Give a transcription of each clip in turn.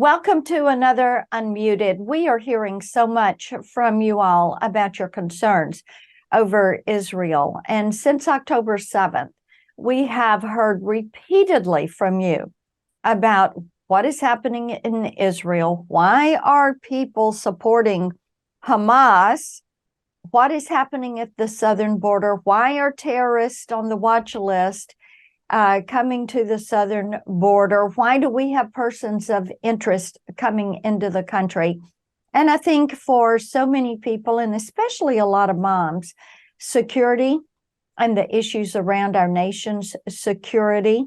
Welcome to another Unmuted. We are hearing so much from you all about your concerns over Israel. And since October 7th, we have heard repeatedly from you about what is happening in Israel. Why are people supporting Hamas? What is happening at the southern border? Why are terrorists on the watch list coming to the southern border? Why do we have persons of interest coming into the country? And I think for so many people, and especially a lot of moms, security and the issues around our nation's security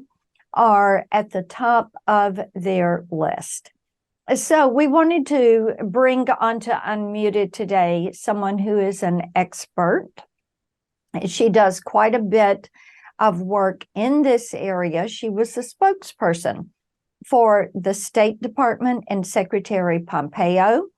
are at the top of their list. So we wanted to bring onto Unmuted today someone who is an expert. She does quite a bit of work in this area. She was the spokesperson for the State Department and Secretary Pompeo.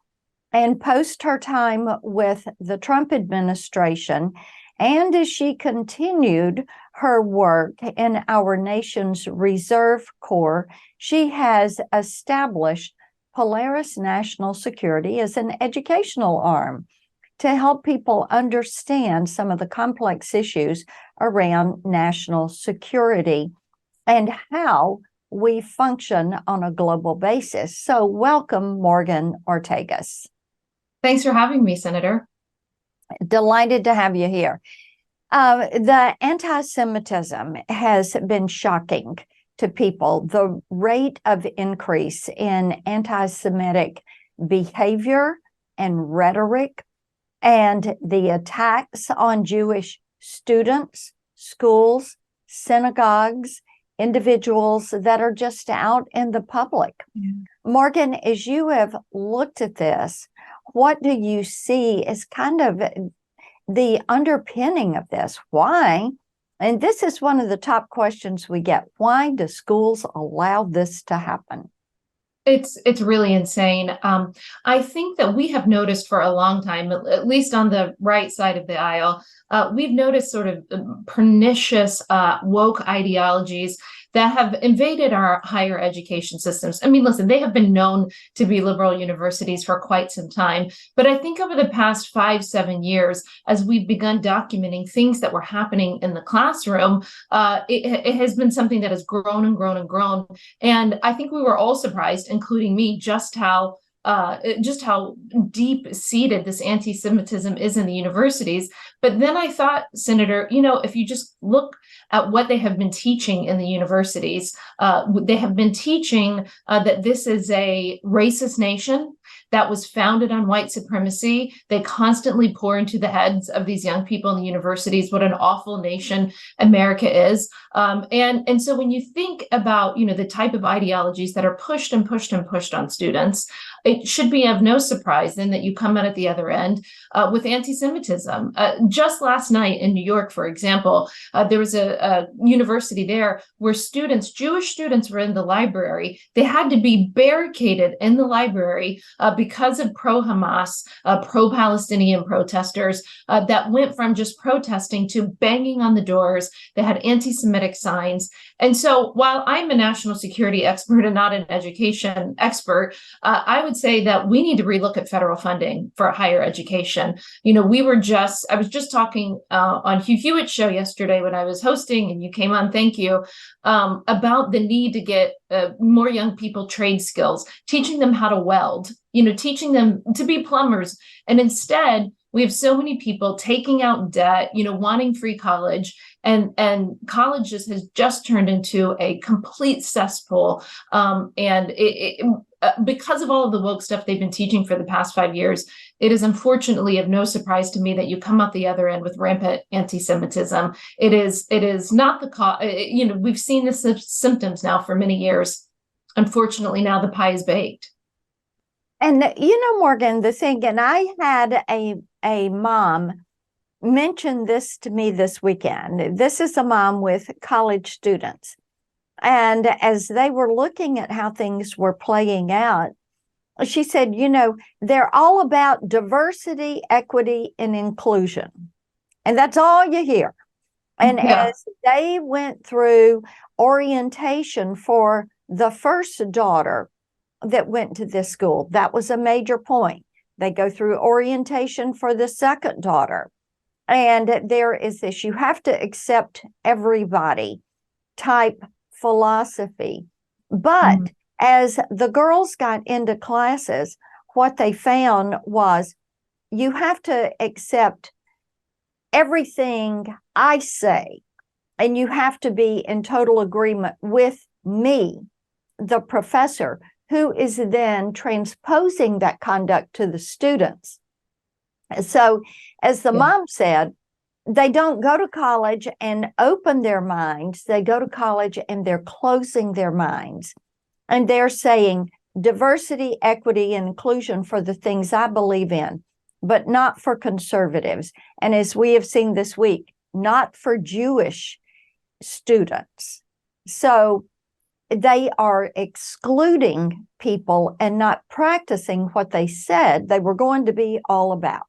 And post her time with the Trump administration, and as she continued her work in our nation's Reserve Corps, she has established Polaris National Security as an educational arm to help people understand some of the complex issues around national security and how we function on a global basis. So welcome, Morgan Ortagus. Thanks for having me, Senator. Delighted to have you here. The anti-Semitism has been shocking to people. The rate of increase in anti-Semitic behavior and rhetoric, and the attacks on Jewish students, schools, synagogues, individuals that are just out in the public. Yeah. Morgan, as you have looked at this, what do you see as kind of the underpinning of this? Why? And this is one of the top questions we get. Why do schools allow this to happen? It's really insane. I think that we have noticed for a long time, at least on the right side of the aisle, we've noticed sort of pernicious woke ideologies that have invaded our higher education systems. I mean, listen, they have been known to be liberal universities for quite some time. But I think over the past 5-7 years, as we've begun documenting things that were happening in the classroom, it has been something that has grown and grown and grown. And I think we were all surprised, including me, just how deep-seated this anti-Semitism is in the universities. But then I thought, Senator, if you just look at what they have been teaching in the universities, they have been teaching that this is a racist nation that was founded on white supremacy. They constantly pour into the heads of these young people in the universities what an awful nation America is. And so when you think about, the type of ideologies that are pushed and pushed and pushed on students, it should be of no surprise then that you come out at the other end with anti-Semitism. Just last night in New York, for example, there was a university there where Jewish students were in the library. They had to be barricaded in the library because of pro-Hamas, pro-Palestinian protesters that went from just protesting to banging on the doors. They had anti-Semitic signs. And so while I'm a national security expert and not an education expert, I would say that we need to relook at federal funding for higher education. I was just talking on Hugh Hewitt's show yesterday when I was hosting, and you came on, thank you, about the need to get more young people trade skills, teaching them how to weld, teaching them to be plumbers. And instead, we have so many people taking out debt, wanting free college, and college has just turned into a complete cesspool. And because of all of the woke stuff they've been teaching for the past 5 years, it is unfortunately of no surprise to me that you come out the other end with rampant anti-Semitism. It is not the cause. We've seen the symptoms now for many years. Unfortunately, now the pie is baked. And Morgan, the thing, and I had a mom mention this to me this weekend. This is a mom with college students. And as they were looking at how things were playing out, she said, they're all about diversity, equity, and inclusion. And that's all you hear. And as they went through orientation for the first daughter, that went to this school. That was a major point. They go through orientation for the second daughter. And there is this, you have to accept everybody type philosophy. But as the girls got into classes, what they found was you have to accept everything I say, and you have to be in total agreement with me, the professor, who is then transposing that conduct to the students. So, as the mom said, they don't go to college and open their minds. They go to college and they're closing their minds. And they're saying diversity, equity, and inclusion for the things I believe in, but not for conservatives. And as we have seen this week, not for Jewish students. So they are excluding people and not practicing what they said they were going to be all about.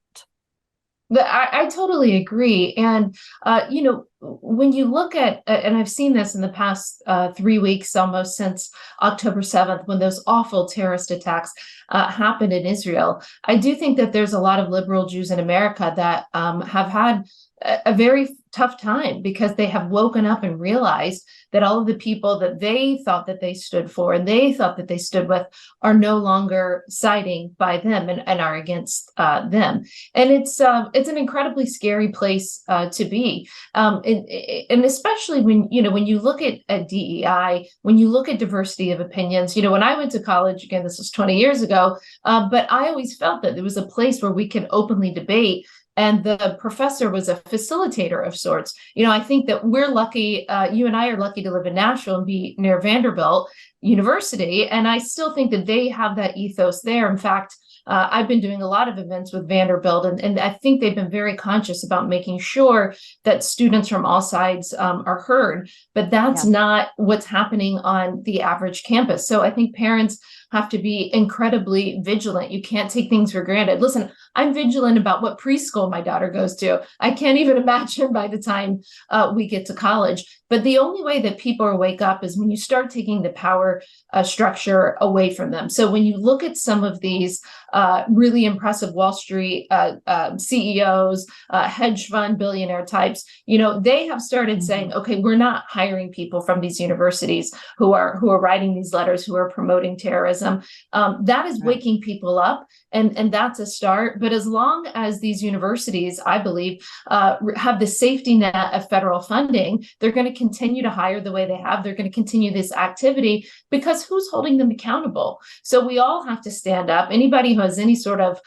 I totally agree. And, when you look at, and I've seen this in the past 3 weeks, almost since October 7th, when those awful terrorist attacks happened in Israel, I do think that there's a lot of liberal Jews in America that have had a very tough time because they have woken up and realized that all of the people that they thought that they stood for and they thought that they stood with are no longer siding by them and are against them. And it's an incredibly scary place to be. And especially when you look at DEI, when you look at diversity of opinions, when I went to college, again, this was 20 years ago, but I always felt that there was a place where we could openly debate. And the professor was a facilitator of sorts. I think that we're lucky, you and I are lucky to live in Nashville and be near Vanderbilt University. And I still think that they have that ethos there. In fact, I've been doing a lot of events with Vanderbilt, and I think they've been very conscious about making sure that students from all sides are heard. But that's not what's happening on the average campus. So I think parents have to be incredibly vigilant. You can't take things for granted. Listen, I'm vigilant about what preschool my daughter goes to. I can't even imagine by the time we get to college. But the only way that people wake up is when you start taking the power structure away from them. So when you look at some of these really impressive Wall Street CEOs, hedge fund billionaire types, they have started saying, okay, we're not hiring people from these universities who are writing these letters, who are promoting terrorism. That is waking people up. And that's a start. But as long as these universities, I believe, have the safety net of federal funding, they're going to continue to hire the way they have. They're going to continue this activity because who's holding them accountable? So we all have to stand up. Anybody who has any sort of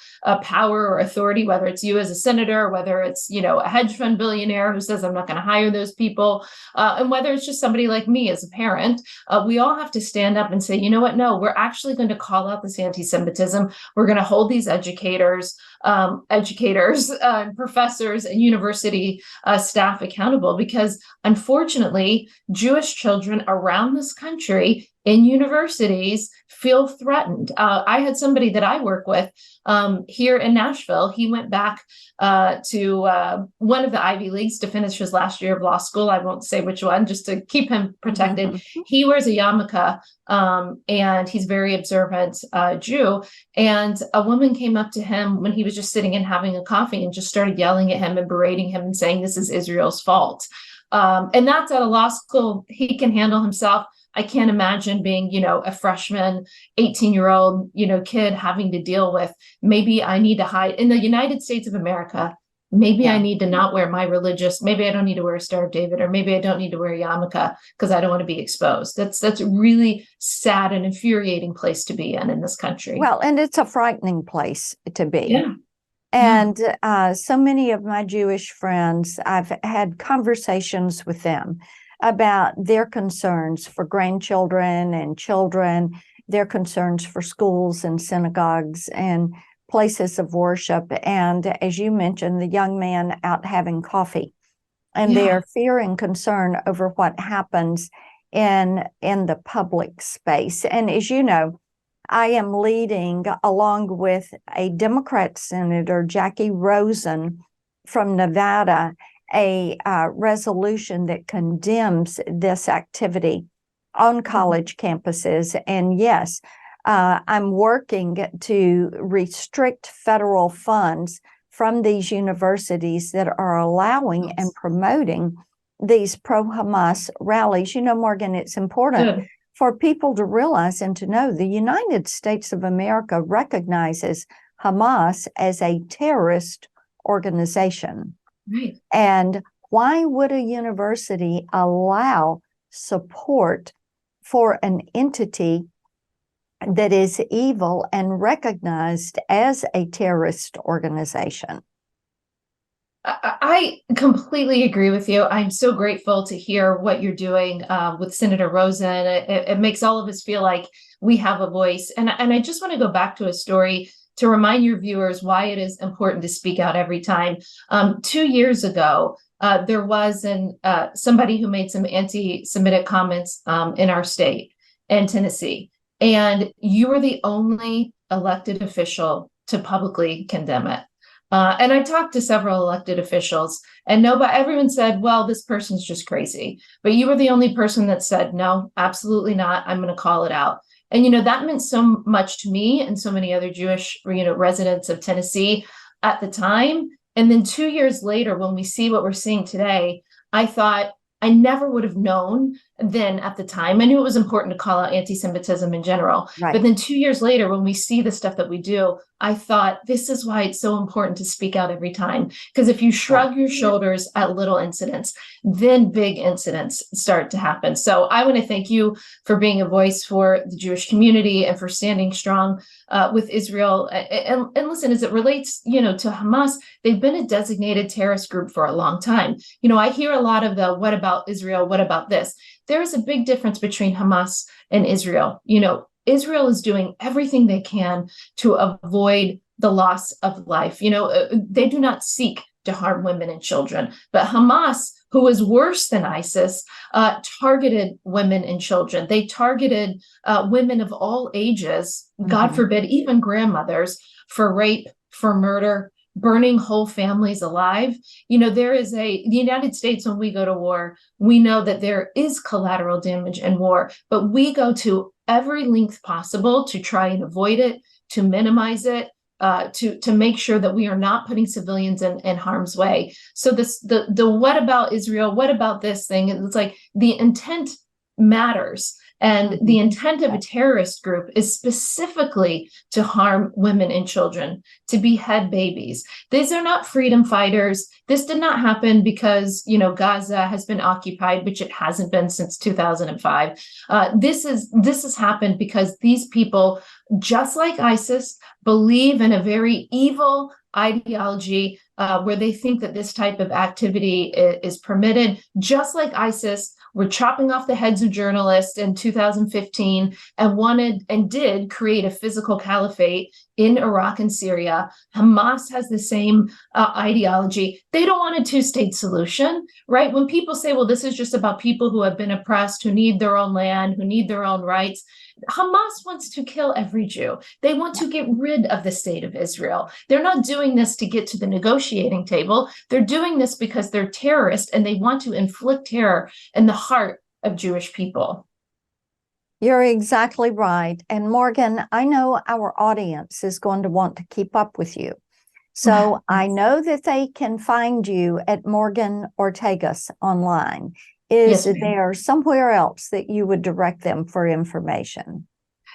power or authority, whether it's you as a senator, whether it's, a hedge fund billionaire who says, I'm not going to hire those people, and whether it's just somebody like me as a parent, we all have to stand up and say, you know what? No, we're actually going to call out this anti-Semitism. We're going to hold these educators, professors, and university staff accountable because, unfortunately, Jewish children around this country in universities feel threatened. I had somebody that I work with here in Nashville. He went back to one of the Ivy Leagues to finish his last year of law school. I won't say which one, just to keep him protected. He wears a yarmulke, and he's very observant Jew. And a woman came up to him when he was just sitting and having a coffee and just started yelling at him and berating him and saying, this is Israel's fault. And that's at a law school. He can handle himself. I can't imagine being, a freshman, 18-year-old, kid having to deal with, maybe I need to hide in the United States of America. Maybe I need to not wear my maybe I don't need to wear a Star of David, or maybe I don't need to wear a yarmulke because I don't want to be exposed. That's a really sad and infuriating place to be in this country. Well, and it's a frightening place to be. Yeah. And so many of my Jewish friends, I've had conversations with them about their concerns for grandchildren and children, their concerns for schools and synagogues and places of worship. And as you mentioned, the young man out having coffee, and their fear and concern over what happens in the public space. And as you know, I am leading, along with a Democrat Senator, Jackie Rosen from Nevada, a resolution that condemns this activity on college campuses. And yes, I'm working to restrict federal funds from these universities that are allowing and promoting these pro-Hamas rallies. You know, Morgan, it's important for people to realize and to know the United States of America recognizes Hamas as a terrorist organization. Right. And why would a university allow support for an entity that is evil and recognized as a terrorist organization? I completely agree with you. I'm so grateful to hear what you're doing with Senator Rosen. It makes all of us feel like we have a voice. And I just want to go back to a story to remind your viewers why it is important to speak out every time. 2 years ago, there was somebody who made some anti-Semitic comments in our state, in Tennessee. And you were the only elected official to publicly condemn it. And I talked to several elected officials, and everyone said, well, this person's just crazy. But you were the only person that said, no, absolutely not. I'm going to call it out. And, that meant so much to me and so many other Jewish, residents of Tennessee at the time. And then 2 years later, when we see what we're seeing today, I thought, I never would have known then at the time. I knew it was important to call out anti-Semitism in general. Right. But then 2 years later, when we see the stuff that we do, I thought this is why it's so important to speak out every time. Because if you shrug your shoulders at little incidents, then big incidents start to happen. So I want to thank you for being a voice for the Jewish community and for standing strong with Israel. And listen, as it relates, to Hamas, they've been a designated terrorist group for a long time. I hear a lot of the, what about Israel? What about this? There is a big difference between Hamas and Israel. Israel is doing everything they can to avoid the loss of life. They do not seek to harm women and children. But Hamas, who is worse than ISIS, targeted women and children. They targeted women of all ages, God forbid, even grandmothers, for rape, for murder, burning whole families alive. The United States, when we go to war, we know that there is collateral damage in war, but we go to every length possible to try and avoid it, to minimize it, to make sure that we are not putting civilians in harm's way. So the what about Israel? What about this thing? It's like the intent matters. And the intent of a terrorist group is specifically to harm women and children, to behead babies. These are not freedom fighters. This did not happen because, Gaza has been occupied, which it hasn't been since 2005. This has happened because these people, just like ISIS, believe in a very evil ideology where they think that this type of activity is permitted. Just like ISIS, we're chopping off the heads of journalists in 2015 and wanted and did create a physical caliphate in Iraq and Syria. Hamas has the same ideology. They don't want a two-state solution, right? When people say, well, this is just about people who have been oppressed, who need their own land, who need their own rights, Hamas wants to kill every Jew. They want to get rid of the state of Israel. They're not doing this to get to the negotiating table. They're doing this because they're terrorists and they want to inflict terror in the heart of Jewish people. You're exactly right. And Morgan, I know our audience is going to want to keep up with you. So I know that they can find you at Morgan Ortagus online. Is there somewhere else that you would direct them for information?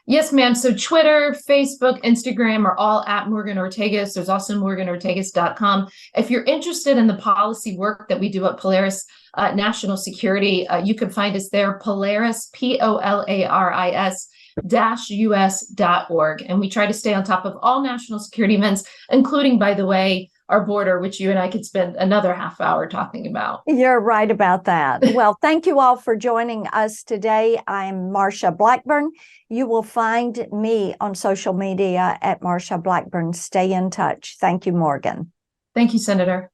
Yes, ma'am. So Twitter, Facebook, Instagram are all at Morgan Ortagus. There's also morganortagus.com. If you're interested in the policy work that we do at Polaris National Security, you can find us there, Polaris, Polaris -us.org. And we try to stay on top of all national security events, including, by the way, our border, which you and I could spend another half hour talking about. You're right about that. Well, thank you all for joining us today. I'm Marsha Blackburn. You will find me on social media at Marsha Blackburn. Stay in touch. Thank you, Morgan. Thank you, Senator.